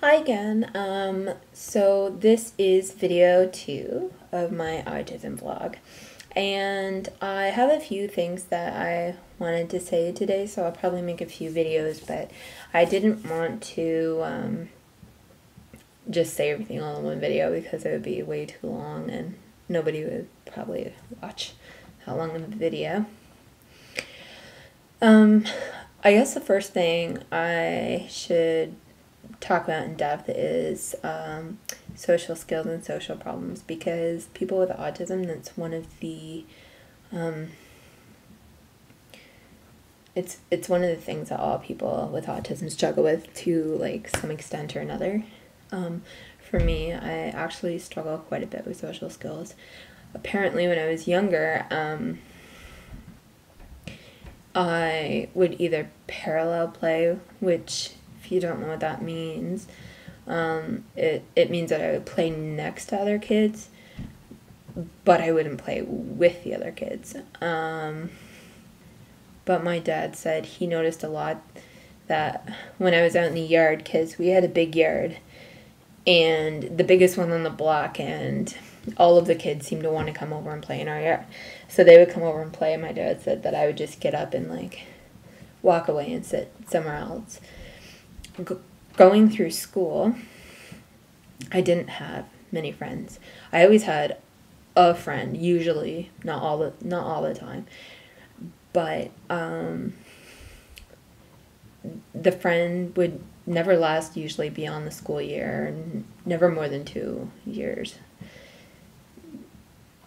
Hi again. So this is video 2 of my autism vlog, and I have a few things that I wanted to say today, so I'll probably make a few videos, but I didn't want to just say everything all in one video because it would be way too long and nobody would probably watch that long of a video. I guess the first thing I should talk about in depth is social skills and social problems, because people with autism, that's one of the it's one of the things that all people with autism struggle with to like some extent or another. For me, I actually struggle quite a bit with social skills. Apparently when I was younger, I would either parallel play, which, if you don't know what that means, it means that I would play next to other kids, but I wouldn't play with the other kids. But my dad said he noticed a lot that when I was out in the yard, because we had a big yard, and the biggest one on the block, and all of the kids seemed to want to come over and play in our yard. So they would come over and play, and my dad said that I would just get up and like walk away and sit somewhere else. Going through school, I didn't have many friends. I always had a friend, usually, not all the time, but the friend would never last usually beyond the school year, and never more than 2 years.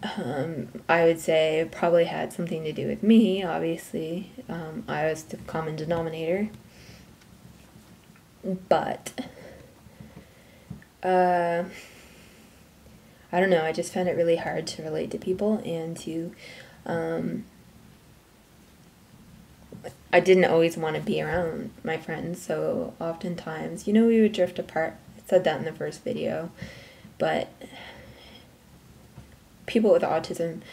I would say it probably had something to do with me, obviously. I was the common denominator. But, I don't know, I just found it really hard to relate to people and to, I didn't always want to be around my friends, so oftentimes, we would drift apart. I said that in the first video, but people with autism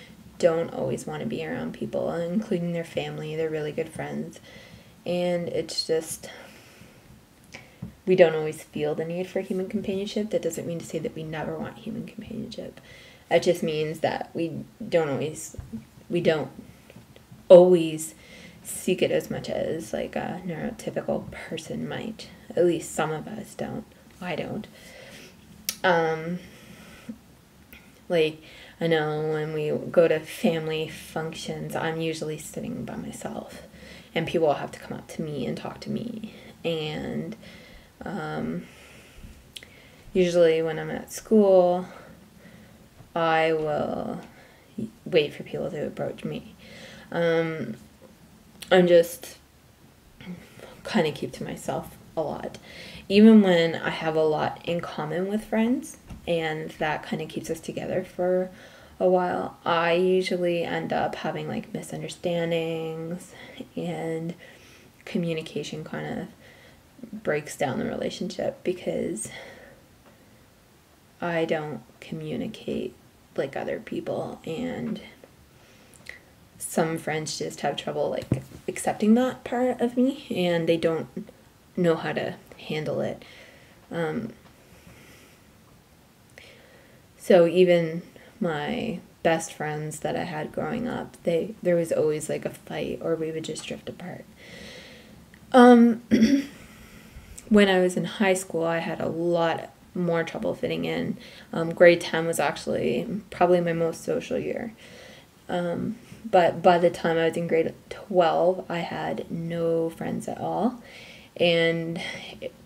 don't always want to be around people, including their family. They're really good friends, and it's just, we don't always feel the need for human companionship. That doesn't mean to say that we never want human companionship. That just means that we don't always seek it as much as like a neurotypical person might. At least some of us don't. I don't. Like, I know when we go to family functions, I'm usually sitting by myself, and people will have to come up to me and talk to me. And usually when I'm at school, I will wait for people to approach me. I'm just kind of keep to myself a lot, even when I have a lot in common with friends, and that kind of keeps us together for a while. I usually end up having like misunderstandings, and communication kind of breaks down the relationship because I don't communicate like other people, and some friends just have trouble like accepting that part of me, and they don't know how to handle it. So even my best friends that I had growing up, there was always like a fight, or we would just drift apart. When I was in high school, I had a lot more trouble fitting in. Grade 10 was actually probably my most social year. But by the time I was in grade 12, I had no friends at all, and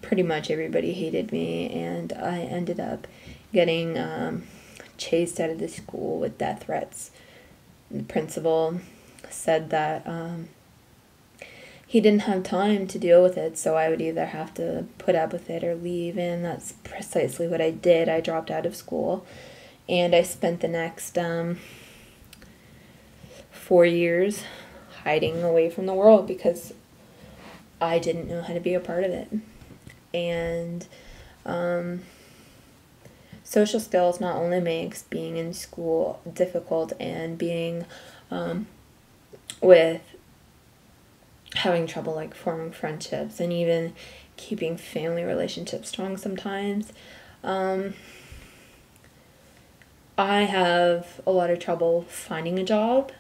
pretty much everybody hated me, and I ended up getting chased out of the school with death threats. The principal said that he didn't have time to deal with it, so I would either have to put up with it or leave, and that's precisely what I did. I dropped out of school, and I spent the next 4 years hiding away from the world because I didn't know how to be a part of it. And social skills not only makes being in school difficult, and being with having trouble like forming friendships, and even keeping family relationships strong sometimes. I have a lot of trouble finding a job.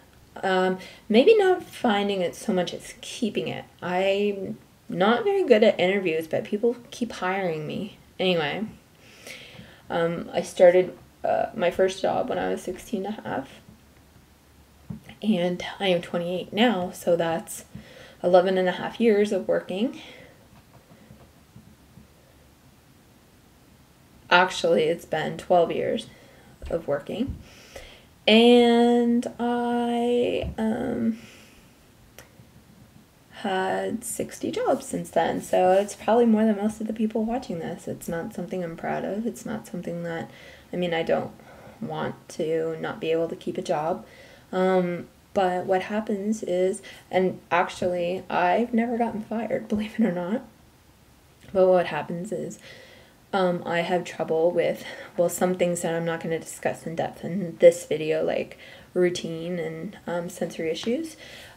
Maybe not finding it so much as keeping it. I'm not very good at interviews, but people keep hiring me. Anyway, I started my first job when I was 16 and a half. And I am 28 now, so that's 11 and a half years of working. Actually, it's been 12 years of working. And I had 60 jobs since then. So it's probably more than most of the people watching this. It's not something I'm proud of. It's not something that, I don't want to not be able to keep a job. But what happens is, and actually I've never gotten fired, believe it or not. But what happens is, I have trouble with, some things that I'm not going to discuss in depth in this video, like routine and sensory issues.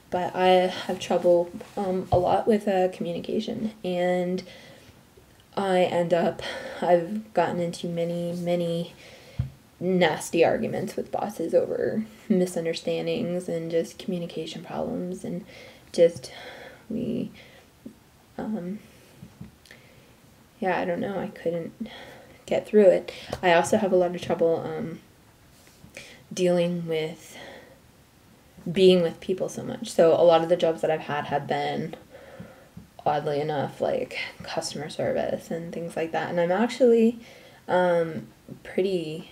But I have trouble a lot with communication. And I've gotten into many nasty arguments with bosses over misunderstandings and just communication problems. And just, I don't know, I couldn't get through it. I also have a lot of trouble dealing with being with people so much. So a lot of the jobs that I've had have been, oddly enough, like customer service and things like that. And I'm actually pretty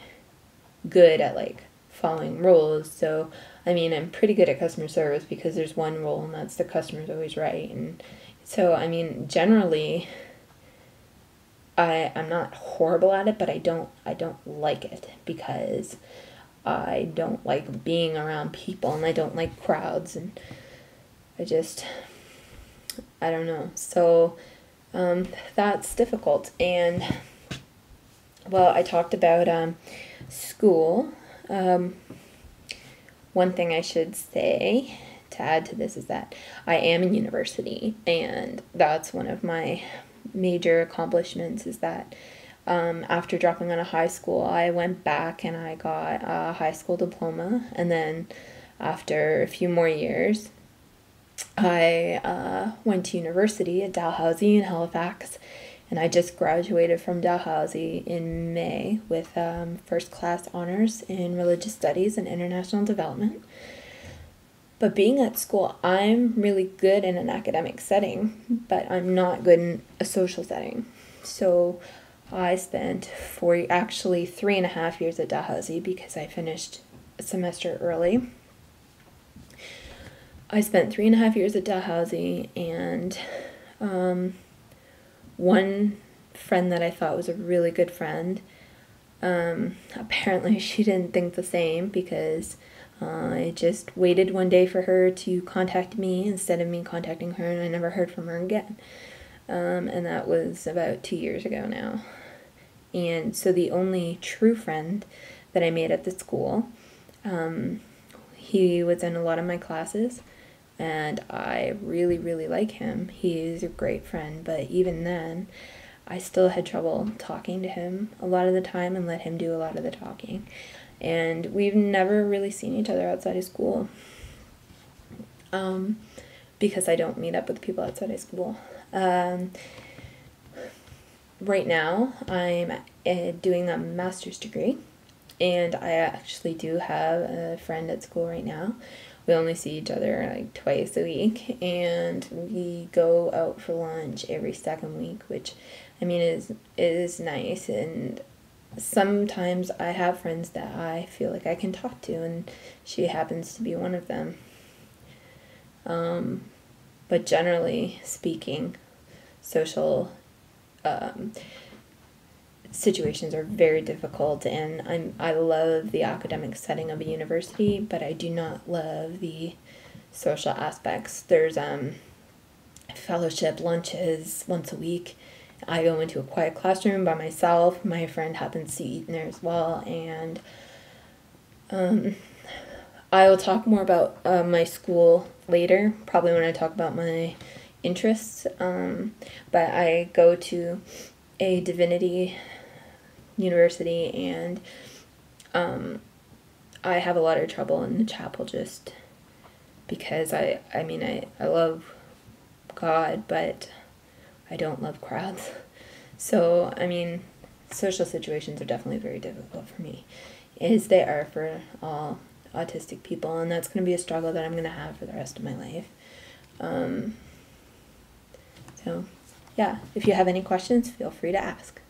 good at like following rules. So I'm pretty good at customer service because there's one rule, and that's the customer's always right. And so generally I'm not horrible at it, but I don't like it because I don't like being around people, and I don't like crowds, and I don't know. So that's difficult. And I talked about school. One thing I should say to add to this is that I am in university, and that's one of my major accomplishments, is that after dropping out of high school, I went back and I got a high school diploma, and then after a few more years, I went to university at Dalhousie in Halifax, and I just graduated from Dalhousie in May with first class honors in religious studies and international development. But being at school, I'm really good in an academic setting, but I'm not good in a social setting. So I spent 3.5 years at Dalhousie because I finished a semester early. I spent 3.5 years at Dalhousie, and one friend that I thought was a really good friend, apparently she didn't think the same, because I just waited one day for her to contact me instead of me contacting her, and I never heard from her again. And that was about 2 years ago now. And so the only true friend that I made at the school, he was in a lot of my classes, and I really, really like him. He's a great friend, but even then, I still had trouble talking to him a lot of the time and let him do a lot of the talking. And we've never really seen each other outside of school, because I don't meet up with people outside of school. Right now, I'm doing a master's degree, and I actually do have a friend at school right now. We only see each other like twice a week, and we go out for lunch every second week, which is nice. And sometimes I have friends that I feel like I can talk to, and she happens to be one of them. But generally speaking, social situations are very difficult, and I love the academic setting of a university, but I do not love the social aspects. There's fellowship lunches once a week. I go into a quiet classroom by myself. My friend happens to eat in there as well, and I will talk more about my school later, probably when I talk about my interests, but I go to a divinity university, and I have a lot of trouble in the chapel just because I love God, but I don't love crowds. So, social situations are definitely very difficult for me, as they are for all autistic people, and that's going to be a struggle that I'm going to have for the rest of my life. So, yeah, if you have any questions, feel free to ask.